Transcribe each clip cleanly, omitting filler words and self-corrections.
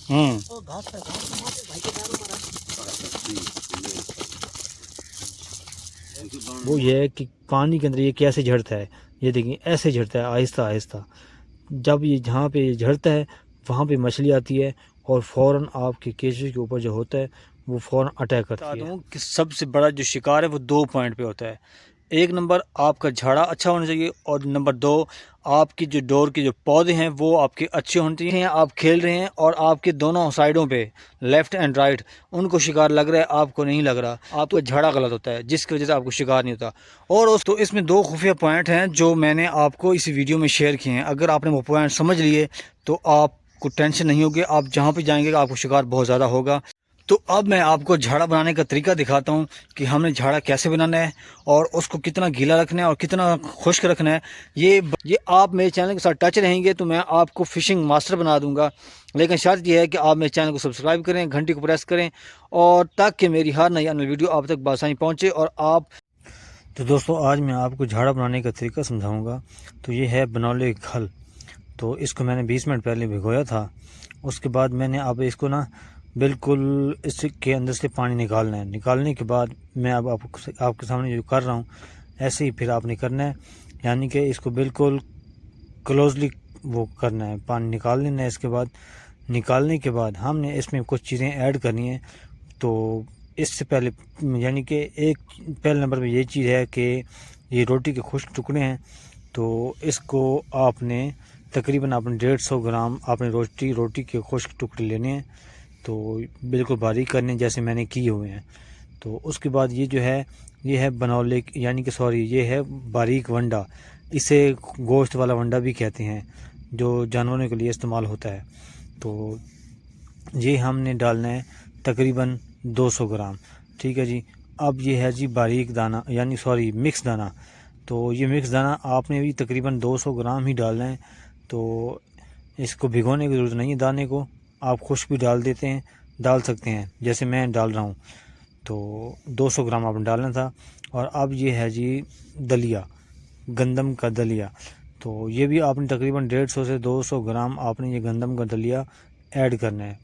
तो घास है, घास वहाँ पे भाई के दारों पर वो ये है कि पानी के अंदर ये कैसे झड़ता है। ये देखिए ऐसे झड़ता है आहिस्ता आहिस्ता। जब ये जहाँ पे ये झड़ता है वहाँ पे मछली आती है और फ़ौरन आपके केचुए के ऊपर जो होता है वो फ़ौरन अटैक करती है। कि सबसे बड़ा जो शिकार है वो 2 पॉइंट पे होता है। एक नंबर आपका झाड़ा अच्छा होना चाहिए और नंबर 2 आपकी जो डोर के जो पौधे हैं वो आपके अच्छे होने चाहिए। आप खेल रहे हैं और आपके दोनों साइडों पे लेफ्ट एंड राइट उनको शिकार लग रहा है, आपको नहीं लग रहा, आपका झाड़ा गलत होता है जिसकी वजह से आपको शिकार नहीं होता। और उस तो इसमें 2 खुफिया पॉइंट हैं जो मैंने आपको इस वीडियो में शेयर किए हैं। अगर आपने वो पॉइंट समझ लिए तो आपको टेंशन नहीं होगी, आप जहाँ पे जाएंगे आपको शिकार बहुत ज़्यादा होगा। तो अब मैं आपको झाड़ा बनाने का तरीका दिखाता हूँ कि हमने झाड़ा कैसे बनाना है और उसको कितना गीला रखना है और कितना खुश्क रखना है। ये आप मेरे चैनल के साथ टच रहेंगे तो मैं आपको फ़िशिंग मास्टर बना दूंगा। लेकिन शर्त यह है कि आप मेरे चैनल को सब्सक्राइब करें, घंटी को प्रेस करें और ताकि मेरी हर नई आने वाली वीडियो आप तक बआसानी पहुँचे और आप। तो दोस्तों आज मैं आपको झाड़ा बनाने का तरीका समझाऊँगा। तो ये है बनौले खल। तो इसको मैंने 20 मिनट पहले भिगोया था। उसके बाद मैंने अब इसको ना बिल्कुल इसके अंदर से पानी निकालना है। निकालने के बाद मैं अब आपके सामने जो कर रहा हूँ ऐसे ही फिर आपने करना है, यानी कि इसको बिल्कुल क्लोजली वो करना है, पानी निकाल लेना है। इसके बाद निकालने के बाद हमने इसमें कुछ चीज़ें ऐड करनी है। तो इससे पहले यानी कि एक पहले नंबर पे ये चीज़ है कि ये रोटी के खुश्क टुकड़े हैं। तो इसको आपने तकरीबन आपने 150 ग्राम आपने रोटी के खुश्क टुकड़े लेने हैं। तो बिल्कुल बारीक करने जैसे मैंने किए हुए हैं। तो उसके बाद ये जो है ये है बनौले यानी कि सॉरी ये है बारीक वंडा। इसे गोश्त वाला वंडा भी कहते हैं जो जानवरों के लिए इस्तेमाल होता है। तो ये हमने डालना है तकरीबन 200 ग्राम। ठीक है जी। अब ये है जी बारीक दाना यानी सॉरी मिक्स दाना। तो ये मिक्स दाना आपने भी तकरीबन 200 ग्राम ही डालना है। तो इसको भिगोने की ज़रूरत नहीं है दाने को, आप खुश्क भी डाल सकते हैं जैसे मैं डाल रहा हूँ। तो 200 ग्राम आपने डालना था। और अब ये है जी दलिया, गंदम का दलिया। तो ये भी आपने तकरीबन 150 से 200 ग्राम आपने ये गंदम का दलिया ऐड करना है।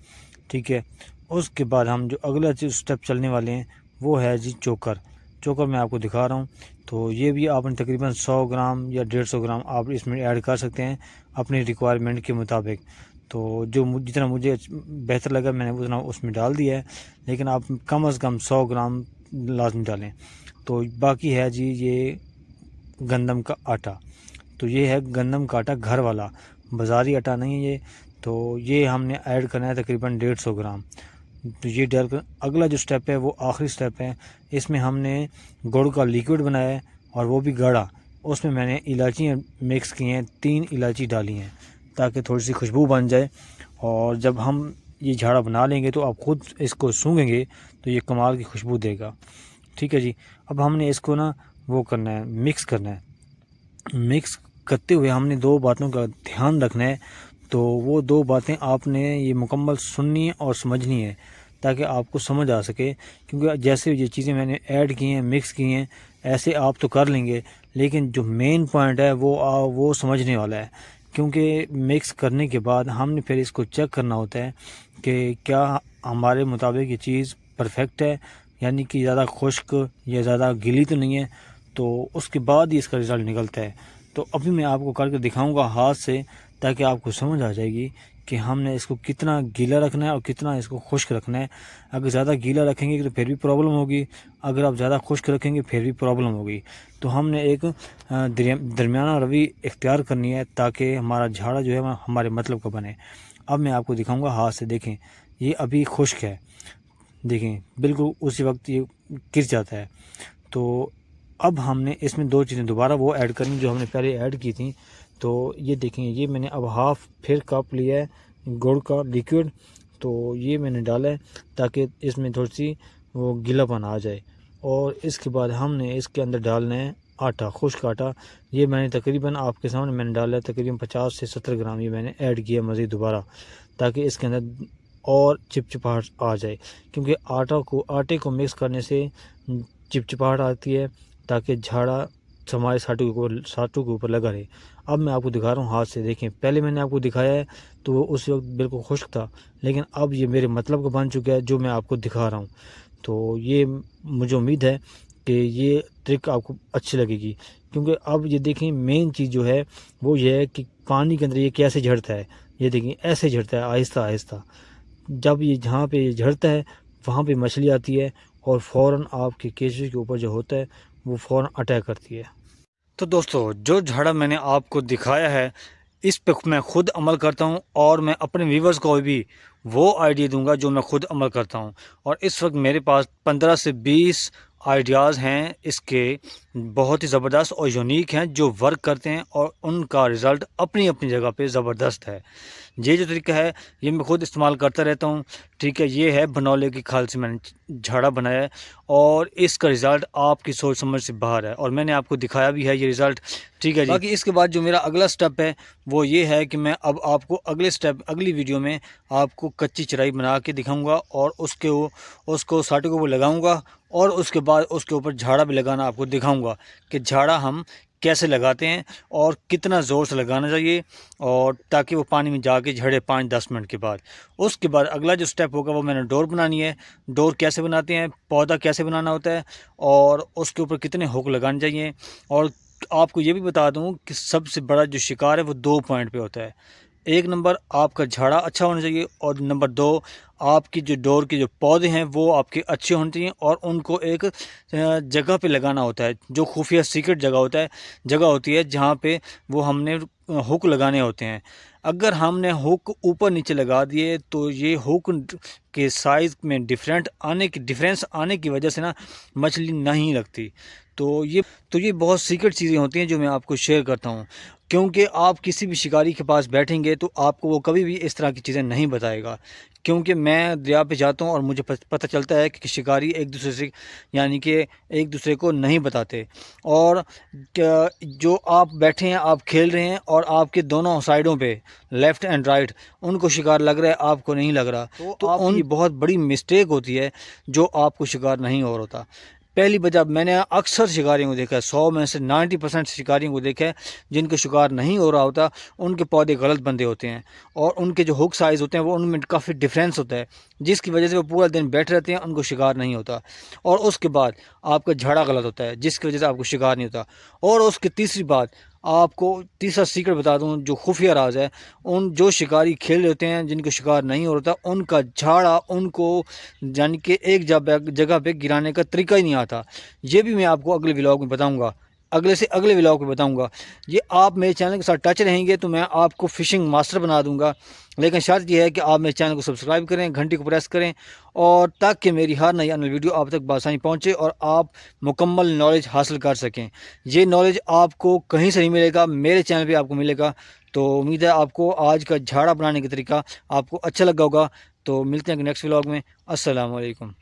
ठीक है। उसके बाद हम जो अगला स्टेप चलने वाले हैं वो है जी चोकर। चोकर मैं आपको दिखा रहा हूँ। तो ये भी आपने तकरीबन 100 ग्राम या 150 ग्राम आप इसमें ऐड कर सकते हैं अपने रिक्वायरमेंट के मुताबिक। तो जितना मुझे बेहतर लगा मैंने उतना उसमें डाल दिया है, लेकिन आप कम से कम 100 ग्राम लाजमी डालें। तो बाकी है जी ये गंदम का आटा। तो ये है गंदम का आटा घर वाला, बाज़ारी आटा नहीं है ये। तो ये हमने ऐड करना है तकरीबन 150 ग्राम। तो ये डालकर अगला जो स्टेप है वो आखिरी स्टेप है। इसमें हमने गुड़ का लिक्विड बनाया है और वो भी गाढ़ा। उसमें मैंने इलायचियाँ मिक्स की हैं, 3 इलायची डाली हैं ताकि थोड़ी सी खुशबू बन जाए। और जब हम ये झाड़ा बना लेंगे तो आप ख़ुद इसको सूंघेंगे तो ये कमाल की खुशबू देगा। ठीक है जी। अब हमने इसको ना वो करना है, मिक्स करना है। मिक्स करते हुए हमने 2 बातों का ध्यान रखना है। तो वो 2 बातें आपने ये मुकम्मल सुननी है और समझनी है ताकि आपको समझ आ सके। क्योंकि जैसे ये चीज़ें मैंने ऐड की हैं, मिक्स की हैं, ऐसे आप तो कर लेंगे, लेकिन जो मेन पॉइंट है वो समझने वाला है। क्योंकि मिक्स करने के बाद हमने फिर इसको चेक करना होता है कि क्या हमारे मुताबिक ये चीज़ परफेक्ट है, यानी कि ज़्यादा खुश्क या ज़्यादा गीली तो नहीं है। तो उसके बाद ही इसका रिज़ल्ट निकलता है। तो अभी मैं आपको करके दिखाऊंगा हाथ से ताकि आपको समझ आ जाएगी कि हमने इसको कितना गीला रखना है और कितना इसको खुश्क रखना है। अगर ज़्यादा गीला रखेंगे तो फिर भी प्रॉब्लम होगी, अगर आप ज़्यादा खुश्क रखेंगे फिर भी प्रॉब्लम होगी। तो हमने एक दरमियाना रवि इख्तियार करनी है ताकि हमारा झाड़ा जो है वह हमारे मतलब का बने। अब मैं आपको दिखाऊँगा हाथ से। देखें ये अभी खुश्क है, देखें बिल्कुल उसी वक्त ये गिर जाता है। तो अब हमने इसमें 2 चीज़ें दोबारा वो ऐड करनी जो हमने पहले ऐड की थी। तो ये देखें ये मैंने अब हाफ़ फिर कप लिया है गुड़ का लिक्विड। तो ये मैंने डाला है ताकि इसमें थोड़ी सी वो गीलापन आ जाए। और इसके बाद हमने इसके अंदर डालना है आटा, खुश्क आटा। ये मैंने तकरीबन आपके सामने मैंने डाला है तकरीबन 50 से 70 ग्राम ये मैंने ऐड किया मज़ीद दोबारा, ताकि इसके अंदर और चिपचिपाहट आ जाए। क्योंकि आटे को मिक्स करने से चिपचिपाहट आती है ताकि झाड़ा हमारे साटू के ऊपर लगा रहे। अब मैं आपको दिखा रहा हूँ हाथ से, देखें पहले मैंने आपको दिखाया है तो वो उस वक्त बिल्कुल खुश्क था, लेकिन अब ये मेरे मतलब का बन चुका है जो मैं आपको दिखा रहा हूँ। तो ये मुझे उम्मीद है कि ये ट्रिक आपको अच्छी लगेगी, क्योंकि अब ये देखें मेन चीज़ जो है वो ये है कि पानी के अंदर ये कैसे झड़ता है। ये देखें ऐसे झड़ता है आहिस्ता आहिस्ता। जब ये जहाँ पे ये झड़ता है वहाँ पे मछली आती है और फ़ौरन आपके केचुए के ऊपर जो होता है वो फ़ौरन अटैक करती है। तो दोस्तों जो झाड़ा मैंने आपको दिखाया है इस पे मैं ख़ुद अमल करता हूँ और मैं अपने व्यूवर्स को भी वो आइडिया दूंगा जो मैं ख़ुद अमल करता हूँ। और इस वक्त मेरे पास 15 से 20 आइडियाज़ हैं इसके, बहुत ही ज़बरदस्त और यूनिक हैं जो वर्क करते हैं और उनका रिज़ल्ट अपनी अपनी जगह पे ज़बरदस्त है। ये जो तरीका है ये मैं ख़ुद इस्तेमाल करता रहता हूँ। ठीक है, ये है बनौले की खाल से मैंने झाड़ा बनाया है और इसका रिज़ल्ट आपकी सोच समझ से बाहर है और मैंने आपको दिखाया भी है ये रिज़ल्ट। ठीक है जी। बाकी इसके बाद जो मेरा अगला स्टेप है वो ये है कि मैं अब आपको अगली वीडियो में आपको कच्ची चराई बना के दिखाऊंगा और उसको साटू को लगाऊंगा और उसके बाद उसके ऊपर झाड़ा भी लगाना आपको दिखाऊंगा कि झाड़ा हम कैसे लगाते हैं और कितना ज़ोर से लगाना चाहिए, और ताकि वो पानी में जाके झड़े 5-10 मिनट के बाद। उसके बाद अगला जो स्टेप होगा वो मैंने डोर बनानी है। डोर कैसे बनाते हैं, पौधा कैसे बनाना होता है और उसके ऊपर कितने हुक लगाने चाहिए। और आपको ये भी बता दूं कि सबसे बड़ा जो शिकार है वो 2 पॉइंट पे होता है। एक नंबर आपका झाड़ा अच्छा होना चाहिए और नंबर 2 आपकी जो डोर के जो पौधे हैं वो आपके अच्छे होने चाहिए और उनको एक जगह पे लगाना होता है जो खुफिया सीक्रेट जगह होती है जहाँ पे वो हमने हुक लगाने होते हैं। अगर हमने हुक ऊपर नीचे लगा दिए तो ये हुक के साइज़ में डिफरेंस आने की वजह से ना मछली नहीं लगती। तो ये बहुत सीक्रेट चीज़ें होती हैं जो मैं आपको शेयर करता हूँ, क्योंकि आप किसी भी शिकारी के पास बैठेंगे तो आपको वो कभी भी इस तरह की चीज़ें नहीं बताएगा। क्योंकि मैं दरिया पे जाता हूँ और मुझे पता चलता है कि शिकारी एक दूसरे से यानी कि एक दूसरे को नहीं बताते। और जो आप बैठे हैं, आप खेल रहे हैं और आपके दोनों साइडों पे लेफ़्ट एंड राइट उनको शिकार लग रहा है, आपको नहीं लग रहा, तो आपकी बहुत बड़ी मिस्टेक होती है जो आपको शिकार नहीं हो रहा होता। पहली वजह मैंने अक्सर शिकारियों को देखा है, 100 में से 90% शिकारियों को देखा है जिनके शिकार नहीं हो रहा होता उनके पौधे गलत बंधे होते हैं और उनके जो हुक साइज़ होते हैं वो उनमें काफ़ी डिफरेंस होता है, जिसकी वजह से वो पूरा दिन बैठे रहते हैं, उनको शिकार नहीं होता। और उसके बाद आपका झाड़ा गलत होता है जिसकी वजह से आपको शिकार नहीं होता। और उसकी तीसरी बात, आपको तीसरा सीक्रेट बता दूं जो खुफिया राज है, उन जो शिकारी खेल रहे होते हैं जिनको शिकार नहीं हो रहा उनका झाड़ा उनको यानी कि एक जगह पे गिराने का तरीका ही नहीं आता। ये भी मैं आपको अगले व्लॉग में बताऊंगा, अगले व्लॉग में बताऊंगा। ये आप मेरे चैनल के साथ टच रहेंगे तो मैं आपको फ़िशिंग मास्टर बना दूंगा, लेकिन शर्त यह है कि आप मेरे चैनल को सब्सक्राइब करें, घंटी को प्रेस करें और ताकि मेरी हर नई आने वीडियो आप तक बआसानी पहुंचे और आप मुकम्मल नॉलेज हासिल कर सकें। ये नॉलेज आपको कहीं से नहीं मिलेगा, मेरे चैनल पे आपको मिलेगा। तो उम्मीद है आपको आज का झाड़ा बनाने का तरीका आपको अच्छा लगा होगा। तो मिलते हैं नेक्स्ट व्लॉग में। अस्सलाम वालेकुम।